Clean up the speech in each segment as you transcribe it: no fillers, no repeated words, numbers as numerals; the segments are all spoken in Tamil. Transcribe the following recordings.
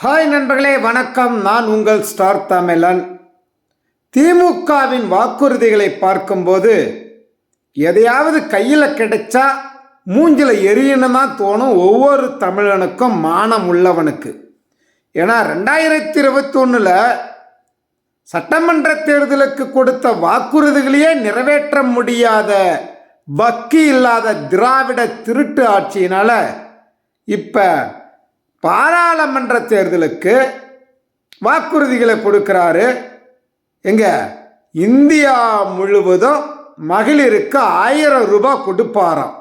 ஹாய் நண்பர்களே, வணக்கம். நான் உங்கள் ஸ்டார் தமிழன். திமுகவின் வாக்குறுதிகளை பார்க்கும்போது எதையாவது கையில் கிடைச்சா மூஞ்சில் எரியணும் தான் தோணும் ஒவ்வொரு தமிழனுக்கும், மானம் உள்ளவனுக்கு. ஏன்னா 2021 சட்டமன்ற தேர்தலுக்கு கொடுத்த வாக்குறுதிகளையே நிறைவேற்ற முடியாத வக்கி இல்லாத திராவிட திருட்டு ஆட்சியினால இப்போ பாராளுமன்ற தேர்தலுக்கு வாக்குறுதிகளை கொடுக்கிறாரு. எங்க இந்தியா முழுவதும் மகளிருக்கு 1000 ரூபாய் கொடுப்பாராம்.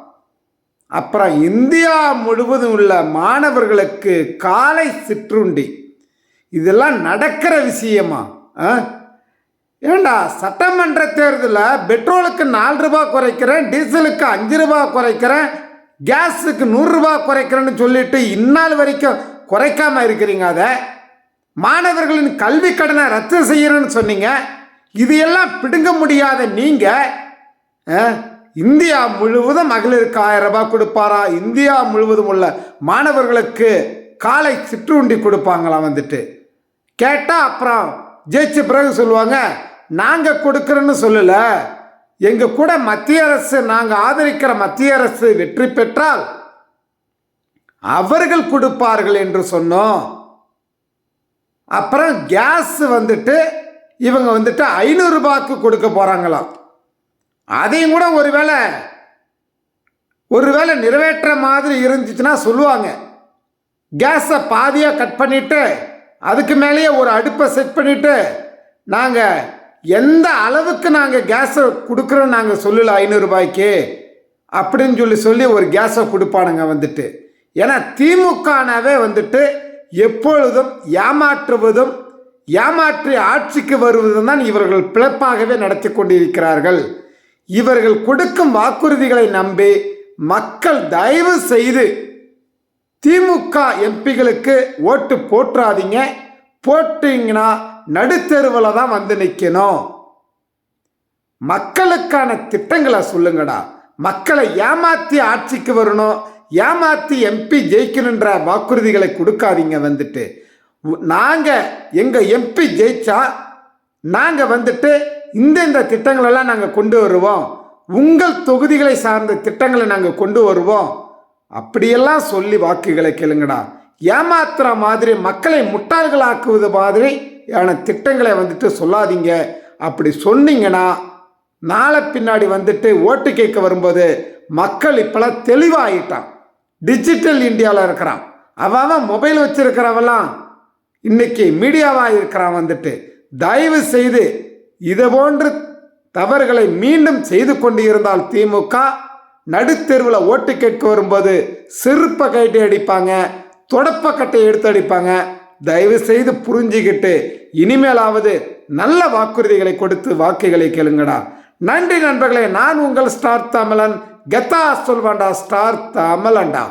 அப்புறம் இந்தியா முழுவதும் உள்ள மாணவர்களுக்கு காலை சிற்றுண்டி. இதெல்லாம் நடக்கிற விஷயமா? ஏண்டா, சட்டமன்ற தேர்தலில் பெட்ரோலுக்கு 4 ரூபாய் குறைக்கிறேன், டீசலுக்கு 5 ரூபாய் குறைக்கிறேன், கேஸுக்கு 100 ரூபாய் குறைக்கிறேன்னு சொல்லிட்டு இந்நாள் வரைக்கும் குறைக்காம இருக்கிறீங்க. அதை மாணவர்களின் கல்வி கடனை ரத்து செய்யறேன்னு சொன்னீங்க. இது எல்லாம் பிடுங்க முடியாத நீங்க இந்தியா முழுவதும் மகளிருக்கு 1000 ரூபாய் கொடுப்பாரா, இந்தியா முழுவதும் உள்ள மாணவர்களுக்கு காலை சிற்றுண்டி கொடுப்பாங்களாம். கேட்டால் அப்புறம் ஜெயிச்ச பிறகு சொல்லுவாங்க, நாங்கள் கொடுக்குறோன்னு சொல்லலை, எங்க கூட மத்திய அரசு, நாங்கள் ஆதரிக்கிற மத்திய அரசு வெற்றி பெற்றால் அவர்கள் கொடுப்பார்கள் என்று சொன்னோம். அப்புறம் கேஸ் இவங்க 500 ரூபாய்க்கு கொடுக்க போறாங்களாம். அதையும் கூட ஒருவேளை நிறைவேற்ற மாதிரி இருந்துச்சுன்னா சொல்லுவாங்க, கேஸை பாதியாக கட் பண்ணிட்டு அதுக்கு மேலேயே ஒரு அடுப்பை செட் பண்ணிட்டு நாங்கள் எந்த அளவுக்கு நாங்கள் கேஸை கொடுக்குறோம் நாங்கள் சொல்லல 500 ரூபாய்க்கு அப்படின்னு சொல்லி ஒரு கேஸை கொடுப்பானுங்க. ஏன்னா திமுகனாவே எப்பொழுதும் ஏமாற்றுவதும் ஏமாற்றி ஆட்சிக்கு வருவதும் தான் இவர்கள் பிழைப்பாகவே நடத்தி கொண்டிருக்கிறார்கள். இவர்கள் கொடுக்கும் வாக்குறுதிகளை நம்பி மக்கள் தயவு செய்து திமுக எம்பிகளுக்கு ஓட்டு போற்றாதீங்க. போட்டீங்கன்னா நடுத்தெருவில் தான் நிற்கணும். மக்களுக்கான திட்டங்களை சொல்லுங்கடா. மக்களை ஏமாற்றி ஆட்சிக்கு வரணும், ஏமாற்றி எம்பி ஜெயிக்கணுன்ற வாக்குறுதிகளை கொடுக்காதீங்க. நாங்கள் எங்கள் எம்பி ஜெயிச்சா நாங்கள் இந்த திட்டங்களெல்லாம் நாங்கள் கொண்டு வருவோம், உங்கள் தொகுதிகளை சார்ந்த திட்டங்களை நாங்கள் கொண்டு வருவோம் அப்படியெல்லாம் சொல்லி வாக்குகளை கேளுங்கடா. ஏமாத்துற மாதிரி மக்களை முட்டாள்களாக்குவது மாதிரி திட்டங்களை சொல்லாதீங்க. அப்படி சொன்னீங்கன்னா நாளை பின்னாடி ஓட்டு கேட்க வரும்போது மக்கள் இப்பெல்லாம் தெளிவாகிட்டான். டிஜிட்டல் இந்தியாவில் இருக்கிறான். அவன் மொபைல் வச்சிருக்கிறவெல்லாம் இன்னைக்கு மீடியாவாக இருக்கிறான். தயவு செய்து இதை போன்று தவறுகளை மீண்டும் செய்து கொண்டு இருந்தால் திமுக நடுத்தெருவில் ஓட்டு கேட்க வரும்போது செருப்பை கைட்டு அடிப்பாங்க, தொடப்பக்கட்டை எடுத்து அடிப்பாங்க. தயவு செய்து புரிஞ்சுக்கிட்டு இனிமேலாவது நல்ல வாக்குறுதிகளை கொடுத்து வாக்குகளை கேளுங்கடா. நன்றி நண்பர்களே. நான் உங்கள் ஸ்டார் தமிழன். கெத்தா சொல்வாண்டா, ஸ்டார் தமிழன்டா.